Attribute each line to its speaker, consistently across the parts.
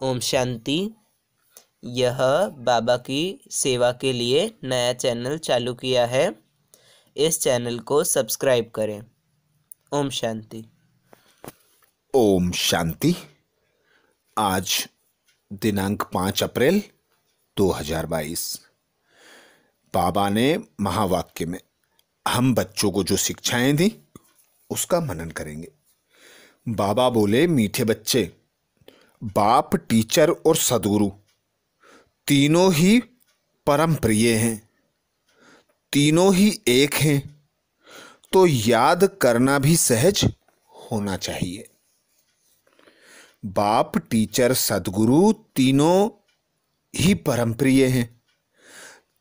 Speaker 1: ओम शांति। यह बाबा की सेवा के लिए नया चैनल चालू किया है। इस चैनल को सब्सक्राइब करें। ओम शांति।
Speaker 2: ओम शांति। आज दिनांक 5 अप्रैल 2022 बाबा ने महावाक्य में हम बच्चों को जो शिक्षाएं दी उसका मनन करेंगे। बाबा बोले, मीठे बच्चे, बाप, टीचर और सदगुरु तीनों ही परम प्रिय हैं, तीनों ही एक हैं, तो याद करना भी सहज होना चाहिए। बाप, टीचर, सदगुरु तीनों ही परम प्रिय हैं,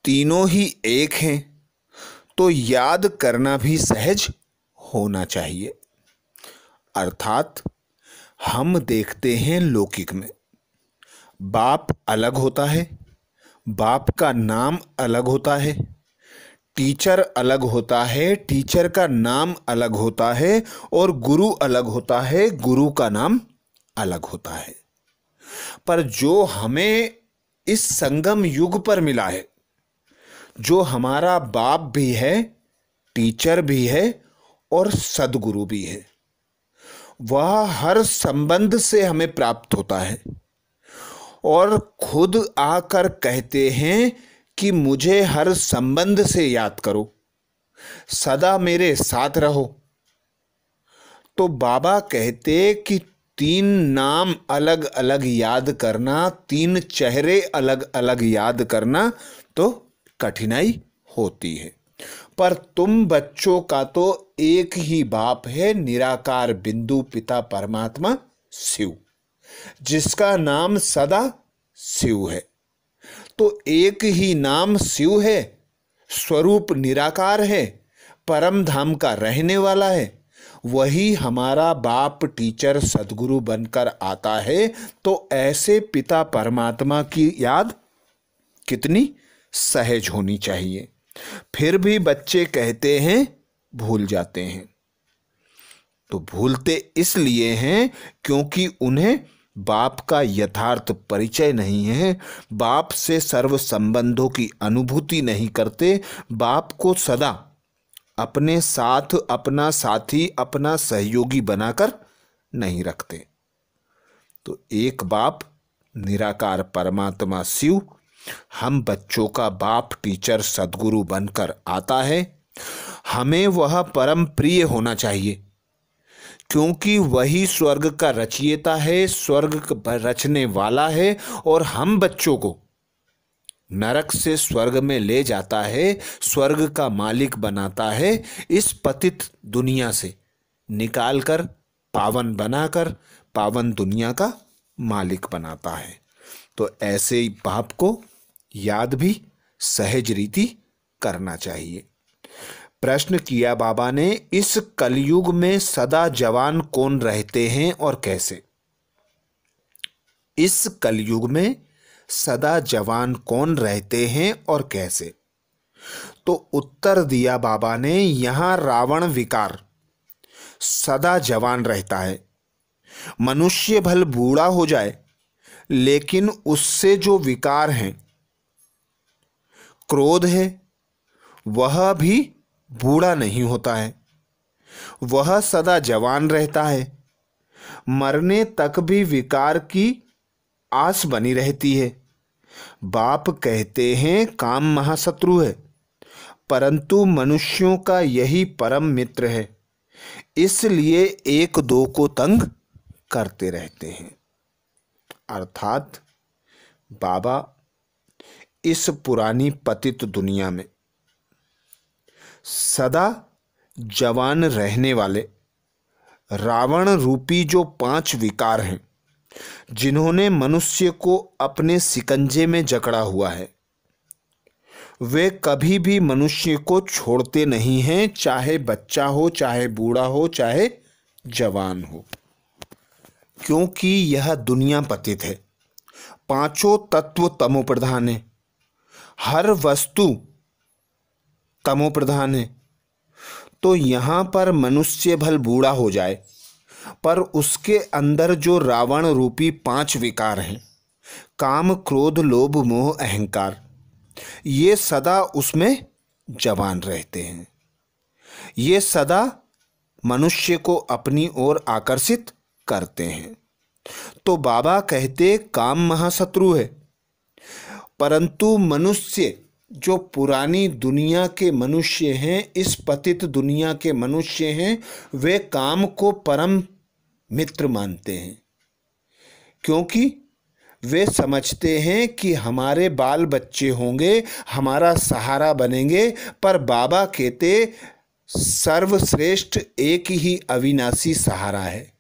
Speaker 2: तीनों ही एक हैं, तो याद करना भी सहज होना चाहिए। अर्थात हम देखते हैं लौकिक में बाप अलग होता है, बाप का नाम अलग होता है, टीचर अलग होता है, टीचर का नाम अलग होता है, और गुरु अलग होता है, गुरु का नाम अलग होता है। पर जो हमें इस संगम युग पर मिला है, जो हमारा बाप भी है, टीचर भी है और सदगुरु भी है, वह हर संबंध से हमें प्राप्त होता है और खुद आकर कहते हैं कि मुझे हर संबंध से याद करो, सदा मेरे साथ रहो। तो बाबा कहते कि तीन नाम अलग अलग याद करना, तीन चेहरे अलग अलग याद करना तो कठिनाई होती है। पर तुम बच्चों का तो एक ही बाप है, निराकार बिंदु पिता परमात्मा शिव, जिसका नाम सदा शिव है। तो एक ही नाम शिव है, स्वरूप निराकार है, परम धाम का रहने वाला है, वही हमारा बाप, टीचर, सदगुरु बनकर आता है। तो ऐसे पिता परमात्मा की याद कितनी सहज होनी चाहिए। फिर भी बच्चे कहते हैं भूल जाते हैं। तो भूलते इसलिए हैं क्योंकि उन्हें बाप का यथार्थ परिचय नहीं है, बाप से सर्व संबंधों की अनुभूति नहीं करते, बाप को सदा अपने साथ अपना साथी, अपना सहयोगी बनाकर नहीं रखते। तो एक बाप निराकार परमात्मा शिव हम बच्चों का बाप, टीचर, सदगुरु बनकर आता है। हमें वह परम प्रिय होना चाहिए क्योंकि वही स्वर्ग का रचयिता है, स्वर्ग रचने वाला है, और हम बच्चों को नरक से स्वर्ग में ले जाता है, स्वर्ग का मालिक बनाता है, इस पतित दुनिया से निकालकर पावन बनाकर पावन दुनिया का मालिक बनाता है। तो ऐसे ही बाप को याद भी सहज रीति करना चाहिए। प्रश्न किया बाबा ने, इस कलयुग में सदा जवान कौन रहते हैं और कैसे? इस कलयुग में सदा जवान कौन रहते हैं और कैसे? तो उत्तर दिया बाबा ने, यहां रावण विकार सदा जवान रहता है। मनुष्य भल बूढ़ा हो जाए, लेकिन उससे जो विकार हैं, क्रोध है, वह भी बूढ़ा नहीं होता है, वह सदा जवान रहता है। मरने तक भी विकार की आस बनी रहती है। बाप कहते हैं काम महाशत्रु है, परंतु मनुष्यों का यही परम मित्र है, इसलिए एक दो को तंग करते रहते हैं। अर्थात बाबा इस पुरानी पतित दुनिया में सदा जवान रहने वाले रावण रूपी जो 5 विकार हैं, जिन्होंने मनुष्य को अपने शिकंजे में जकड़ा हुआ है, वे कभी भी मनुष्य को छोड़ते नहीं हैं, चाहे बच्चा हो, चाहे बूढ़ा हो, चाहे जवान हो। क्योंकि यह दुनिया पतित है, 5 तत्व तमो प्रधान है, हर वस्तु तमो प्रधान है। तो यहां पर मनुष्य भल बूढ़ा हो जाए, पर उसके अंदर जो रावण रूपी 5 विकार हैं, काम क्रोध लोभ मोह अहंकार, ये सदा उसमें जवान रहते हैं। ये सदा मनुष्य को अपनी ओर आकर्षित करते हैं। तो बाबा कहते काम महाशत्रु है, परंतु मनुष्य जो पुरानी दुनिया के मनुष्य हैं, इस पतित दुनिया के मनुष्य हैं, वे काम को परम मित्र मानते हैं, क्योंकि वे समझते हैं कि हमारे बाल बच्चे होंगे, हमारा सहारा बनेंगे। पर बाबा कहते सर्वश्रेष्ठ एक ही अविनाशी सहारा है,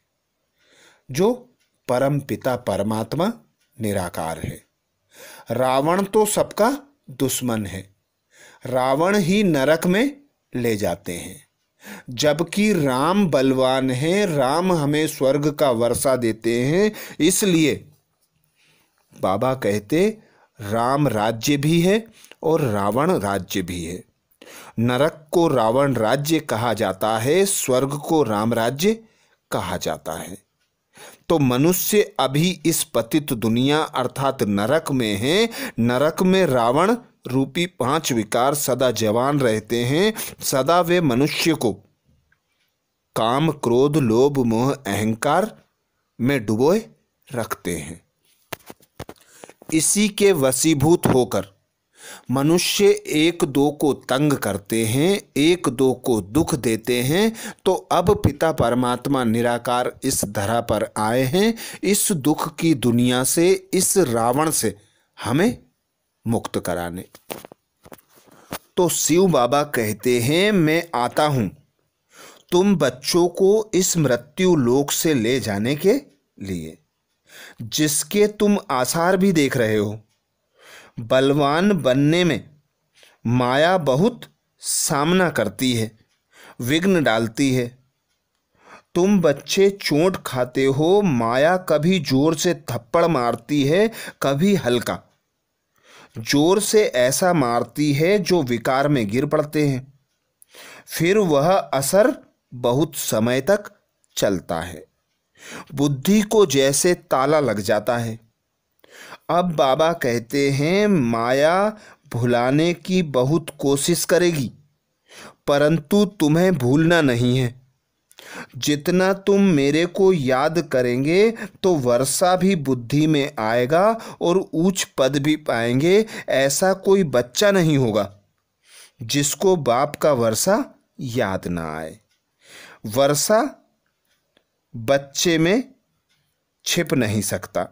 Speaker 2: जो परम पिता परमात्मा निराकार है। रावण तो सबका दुश्मन है, रावण ही नरक में ले जाते हैं, जबकि राम बलवान हैं, राम हमें स्वर्ग का वर्षा देते हैं। इसलिए बाबा कहते राम राज्य भी है और रावण राज्य भी है। नरक को रावण राज्य कहा जाता है, स्वर्ग को राम राज्य कहा जाता है। तो मनुष्य अभी इस पतित दुनिया अर्थात नरक में है। नरक में रावण रूपी 5 विकार सदा जवान रहते हैं। सदा वे मनुष्य को काम क्रोध लोभ मोह अहंकार में डुबोए रखते हैं। इसी के वशीभूत होकर मनुष्य एक दो को तंग करते हैं, एक दो को दुख देते हैं। तो अब पिता परमात्मा निराकार इस धरा पर आए हैं, इस दुख की दुनिया से, इस रावण से हमें मुक्त कराने। तो शिव बाबा कहते हैं मैं आता हूं तुम बच्चों को इस मृत्यु लोक से ले जाने के लिए, जिसके तुम आसार भी देख रहे हो। बलवान बनने में माया बहुत सामना करती है, विघ्न डालती है। तुम बच्चे चोट खाते हो, माया कभी जोर से थप्पड़ मारती है, कभी हल्का। जोर से ऐसा मारती है जो विकार में गिर पड़ते हैं, फिर वह असर बहुत समय तक चलता है। बुद्धि को जैसे ताला लग जाता है। अब बाबा कहते हैं माया भुलाने की बहुत कोशिश करेगी, परंतु तुम्हें भूलना नहीं है। जितना तुम मेरे को याद करेंगे तो वर्षा भी बुद्धि में आएगा और उच्च पद भी पाएंगे। ऐसा कोई बच्चा नहीं होगा जिसको बाप का वर्षा याद ना आए। वर्षा बच्चे में छिप नहीं सकता,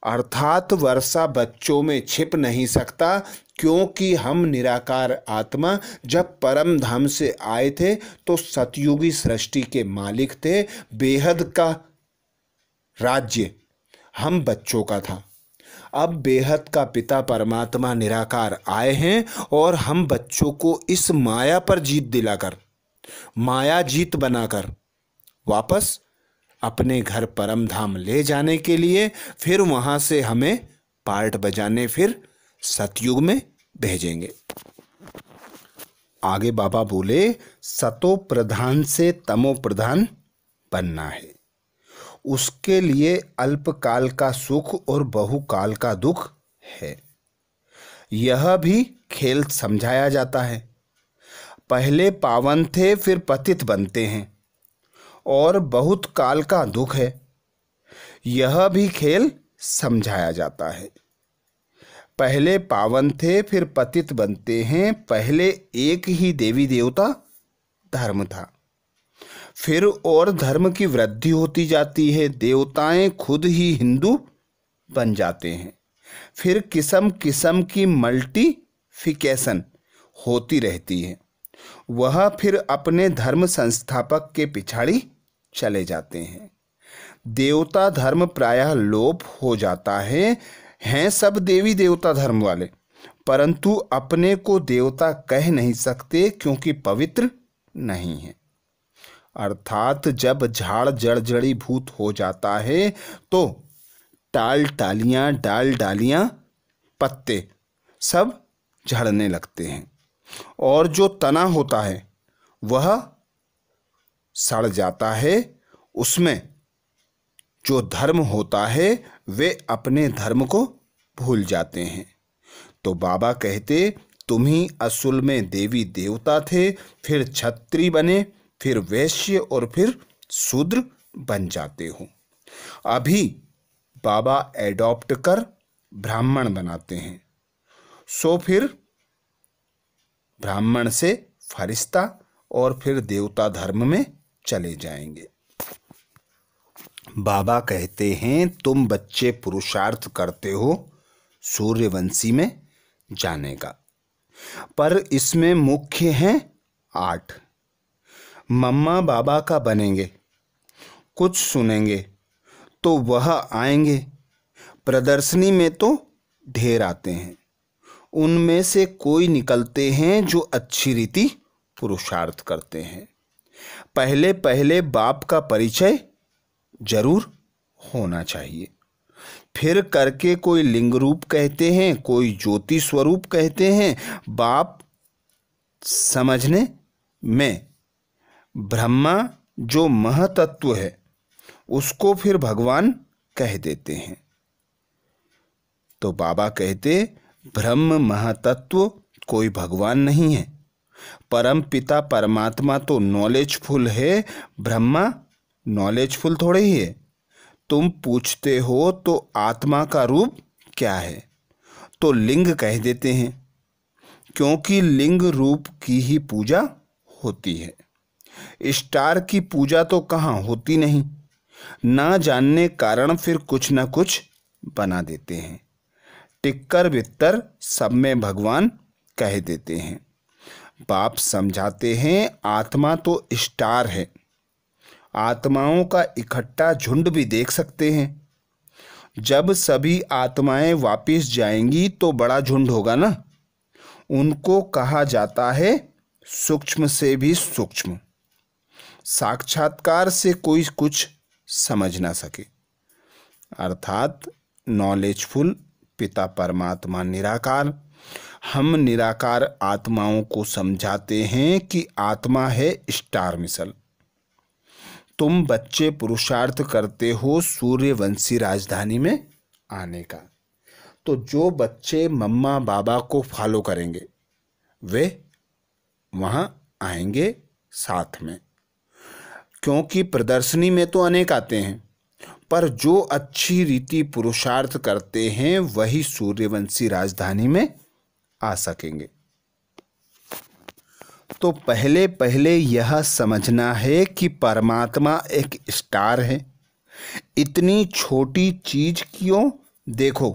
Speaker 2: अर्थात वर्षा बच्चों में छिप नहीं सकता, क्योंकि हम निराकार आत्मा जब परम धाम से आए थे तो सतयुगी सृष्टि के मालिक थे। बेहद का राज्य हम बच्चों का था। अब बेहद का पिता परमात्मा निराकार आए हैं और हम बच्चों को इस माया पर जीत दिलाकर, माया जीत बनाकर वापस अपने घर परम धाम ले जाने के लिए, फिर वहां से हमें पार्ट बजाने फिर सतयुग में भेजेंगे। आगे बाबा बोले सतो प्रधान से तमो प्रधान बनना है। उसके लिए अल्पकाल का सुख और बहुकाल का दुख है। यह भी खेल समझाया जाता है। पहले पावन थे फिर पतित बनते हैं और बहुत काल का दुख है। यह भी खेल समझाया जाता है। पहले पावन थे फिर पतित बनते हैं। पहले एक ही देवी देवता धर्म था, फिर और धर्म की वृद्धि होती जाती है। देवताएं खुद ही हिंदू बन जाते हैं। फिर किस्म किस्म की मल्टीफिकेशन होती रहती है। वह फिर अपने धर्म संस्थापक के पिछाड़ी चले जाते हैं। देवता धर्म प्रायः लोप हो जाता है। हैं सब देवी देवता धर्म वाले, परंतु अपने को देवता कह नहीं सकते क्योंकि पवित्र नहीं है। अर्थात जब झाड़ जड़ जड़ीभूत हो जाता है तो टाल टालियां, डाल डालियां, पत्ते सब झड़ने लगते हैं और जो तना होता है वह सड़ जाता है उसमें जो धर्म होता है वे अपने धर्म को भूल जाते हैं। तो बाबा कहते, तुम ही असल में देवी देवता थे, फिर छत्री बने, फिर वैश्य और फिर शूद्र बन जाते हो। अभी बाबा एडॉप्ट कर ब्राह्मण बनाते हैं, सो फिर ब्राह्मण से फरिश्ता और फिर देवता धर्म में चले जाएंगे। बाबा कहते हैं, तुम बच्चे पुरुषार्थ करते हो सूर्यवंशी में जाने का, पर इसमें मुख्य हैं 8। मम्मा बाबा का बनेंगे, कुछ सुनेंगे तो वह आएंगे। प्रदर्शनी में तो ढेर आते हैं, उनमें से कोई निकलते हैं जो अच्छी रीति पुरुषार्थ करते हैं। पहले पहले बाप का परिचय जरूर होना चाहिए, फिर करके कोई लिंग रूप कहते हैं, कोई ज्योति स्वरूप कहते हैं। बाप समझने में ब्रह्मा जो महतत्व है उसको फिर भगवान कह देते हैं। तो बाबा कहते, ब्रह्म महतत्व कोई भगवान नहीं है, परम पिता परमात्मा तो नॉलेजफुल है, ब्रह्मा नॉलेजफुल थोड़े ही है। तुम पूछते हो तो आत्मा का रूप क्या है, तो लिंग कह देते हैं, क्योंकि लिंग रूप की ही पूजा होती है। स्टार की पूजा तो कहाँ होती नहीं, ना जानने कारण फिर कुछ ना कुछ बना देते हैं। टिक्कर बित्तर सब में भगवान कह देते हैं। बाप समझाते हैं, आत्मा तो स्टार है, आत्माओं का इकट्ठा झुंड भी देख सकते हैं। जब सभी आत्माएं वापिस जाएंगी तो बड़ा झुंड होगा ना, उनको कहा जाता है सूक्ष्म से भी सूक्ष्म। साक्षात्कार से कोई कुछ समझ ना सके, अर्थात नॉलेजफुल पिता परमात्मा निराकार। हम निराकार आत्माओं को समझाते हैं कि आत्मा है स्टार मिसल। तुम बच्चे पुरुषार्थ करते हो सूर्यवंशी राजधानी में आने का, तो जो बच्चे मम्मा बाबा को फॉलो करेंगे वे वहाँ आएंगे साथ में, क्योंकि प्रदर्शनी में तो अनेक आते हैं, पर जो अच्छी रीति पुरुषार्थ करते हैं वही सूर्यवंशी राजधानी में आ सकेंगे। तो पहले पहले यह समझना है कि परमात्मा एक स्टार है। इतनी छोटी चीज क्यों, देखो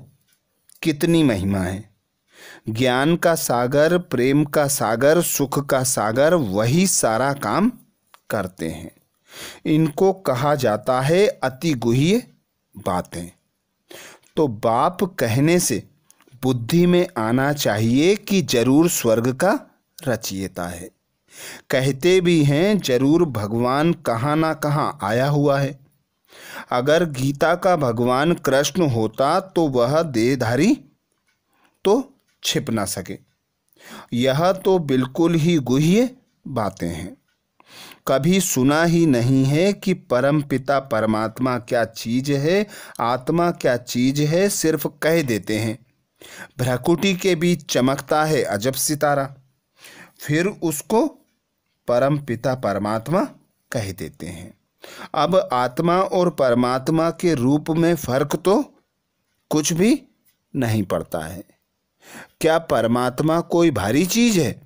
Speaker 2: कितनी महिमा है। ज्ञान का सागर, प्रेम का सागर, सुख का सागर वही सारा काम करते हैं। इनको कहा जाता है अति गुह्य बातें। तो बाप कहने से बुद्धि में आना चाहिए कि जरूर स्वर्ग का रचयिता है। कहते भी हैं जरूर भगवान कहाँ ना कहाँ आया हुआ है। अगर गीता का भगवान कृष्ण होता तो वह देहधारी तो छिप ना सके। यह तो बिल्कुल ही गुह्य बातें हैं। कभी सुना ही नहीं है कि परम पिता परमात्मा क्या चीज है, आत्मा क्या चीज है, सिर्फ कह देते हैं। भ्रकुटी के बीच चमकता है अजब सितारा, फिर उसको परम पिता परमात्मा कह देते हैं। अब आत्मा और परमात्मा के रूप में फर्क तो कुछ भी नहीं पड़ता है। क्या परमात्मा कोई भारी चीज है,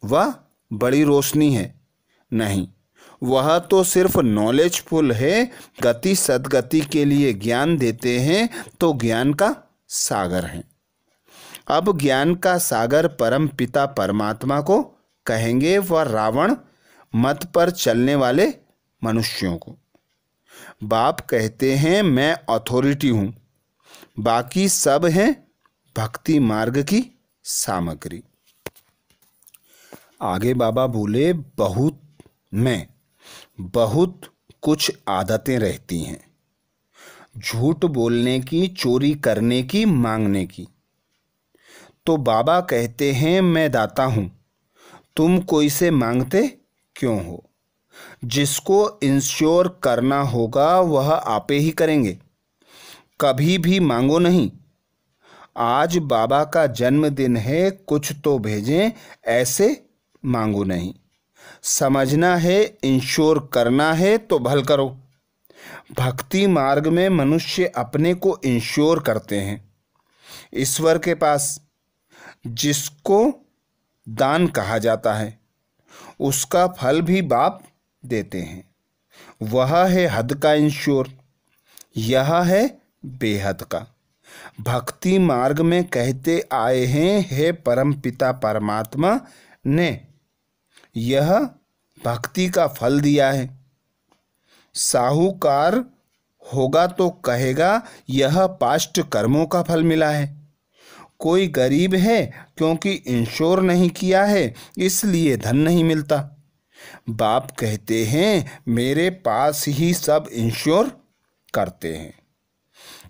Speaker 2: वह बड़ी रोशनी है? नहीं, वह तो सिर्फ नॉलेजफुल है। गति सदगति के लिए ज्ञान देते हैं तो ज्ञान का सागर है। अब ज्ञान का सागर परम पिता परमात्मा को कहेंगे, वह रावण मत पर चलने वाले मनुष्यों को। बाप कहते हैं मैं अथॉरिटी हूँ, बाकी सब हैं भक्ति मार्ग की सामग्री। आगे बाबा बोले, बहुत कुछ आदतें रहती हैं, झूठ बोलने की, चोरी करने की, मांगने की। तो बाबा कहते हैं मैं दाता हूँ, तुम कोई से मांगते क्यों हो? जिसको इंश्योर करना होगा वह आपे ही करेंगे, कभी भी मांगो नहीं। आज बाबा का जन्मदिन है, कुछ तो भेजें, ऐसे मांगो नहीं। समझना है, इंश्योर करना है तो भल करो। भक्ति मार्ग में मनुष्य अपने को इंश्योर करते हैं ईश्वर के पास, जिसको दान कहा जाता है, उसका फल भी बाप देते हैं। वह है हद का इंश्योर, यह है बेहद का। भक्ति मार्ग में कहते आए हैं, हे परम पिता परमात्मा ने यह भक्ति का फल दिया है। साहूकार होगा तो कहेगा यह पास्ट कर्मों का फल मिला है। कोई गरीब है क्योंकि इंश्योर नहीं किया है इसलिए धन नहीं मिलता। बाप कहते हैं मेरे पास ही सब इंश्योर करते हैं।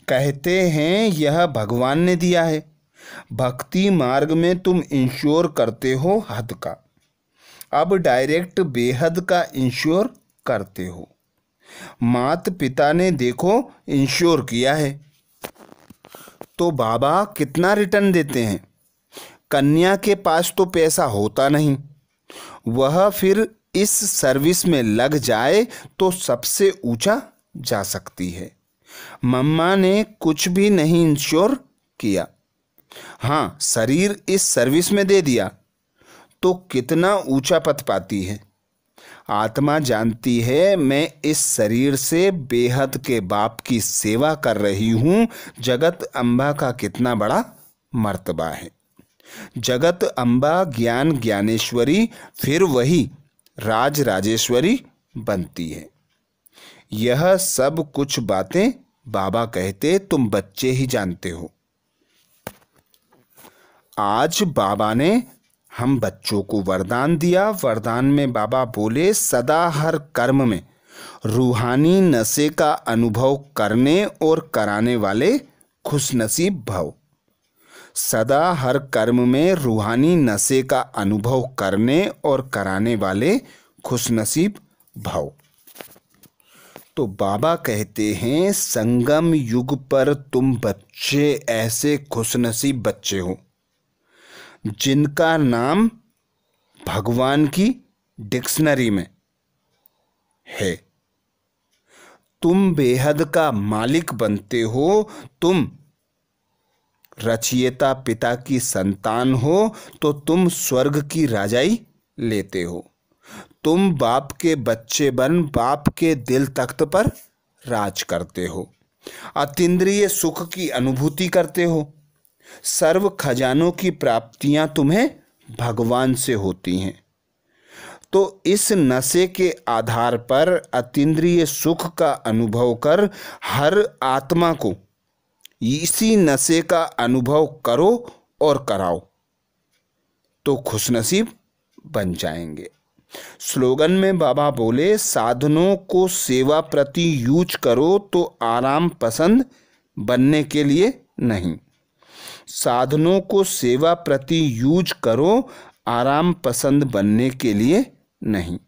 Speaker 2: कहते हैं यह भगवान ने दिया है। भक्ति मार्ग में तुम इंश्योर करते हो हद का, अब डायरेक्ट बेहद का इंश्योर करते हो। माता पिता ने देखो इंश्योर किया है तो बाबा कितना रिटर्न देते हैं। कन्या के पास तो पैसा होता नहीं, वह फिर इस सर्विस में लग जाए तो सबसे ऊंचा जा सकती है। मम्मा ने कुछ भी नहीं इंश्योर किया, हाँ शरीर इस सर्विस में दे दिया तो कितना ऊंचा पद पाती है। आत्मा जानती है मैं इस शरीर से बेहद के बाप की सेवा कर रही हूँ। जगत अम्बा का कितना बड़ा मर्तबा है। जगत अम्बा ज्ञान ज्ञानेश्वरी फिर वही राज राजेश्वरी बनती है। यह सब कुछ बातें बाबा कहते तुम बच्चे ही जानते हो। आज बाबा ने हम बच्चों को वरदान दिया। वरदान में बाबा बोले सदा हर कर्म में रूहानी नशे का अनुभव करने और कराने वाले खुशनसीब भव। सदा हर कर्म में रूहानी नशे का अनुभव करने और कराने वाले खुशनसीब भव। तो बाबा कहते हैं संगम युग पर तुम बच्चे ऐसे खुशनसीब बच्चे हो जिनका नाम भगवान की डिक्शनरी में है। तुम बेहद का मालिक बनते हो। तुम रचयिता पिता की संतान हो तो तुम स्वर्ग की राजाई लेते हो। तुम बाप के बच्चे बन बाप के दिल तख्त पर राज करते हो। अतीन्द्रिय सुख की अनुभूति करते हो। सर्व खजानों की प्राप्तियां तुम्हें भगवान से होती हैं। तो इस नशे के आधार पर अतीन्द्रिय सुख का अनुभव कर हर आत्मा को इसी नशे का अनुभव करो और कराओ तो खुशनसीब बन जाएंगे। स्लोगन में बाबा बोले साधनों को सेवा प्रति यूज करो तो आराम पसंद बनने के लिए नहीं। साधनों को सेवा प्रति यूज करो आराम पसंद बनने के लिए नहीं।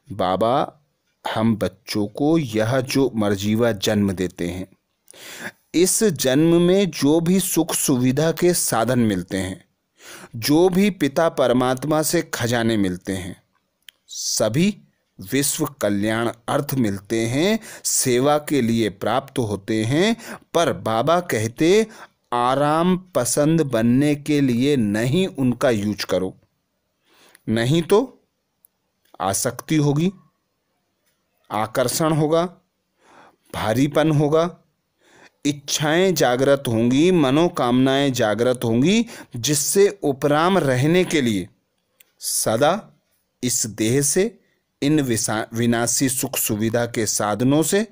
Speaker 2: बाबा हम बच्चों को यह जो मर्जीवा जन्म देते हैं, इस जन्म में जो भी सुख सुविधा के साधन मिलते हैं, जो भी पिता परमात्मा से खजाने मिलते हैं, सभी विश्व कल्याण अर्थ मिलते हैं, सेवा के लिए प्राप्त होते हैं। पर बाबा कहते आराम पसंद बनने के लिए नहीं उनका यूज करो, नहीं तो आसक्ति होगी, आकर्षण होगा, भारीपन होगा, इच्छाएं जागृत होंगी, मनोकामनाएं जागृत होंगी, जिससे उपराम रहने के लिए सदा इस देह से इन विनाशी सुख सुविधा के साधनों से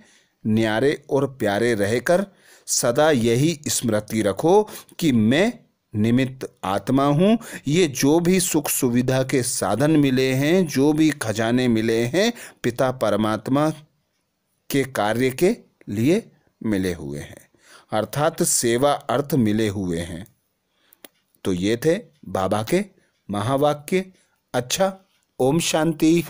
Speaker 2: न्यारे और प्यारे रहकर सदा यही स्मृति रखो कि मैं निमित्त आत्मा हूँ। ये जो भी सुख सुविधा के साधन मिले हैं, जो भी खजाने मिले हैं, पिता परमात्मा के कार्य के लिए मिले हुए हैं, अर्थात सेवा अर्थ मिले हुए हैं। तो ये थे बाबा के महावाक्य। अच्छा, ओम शांति।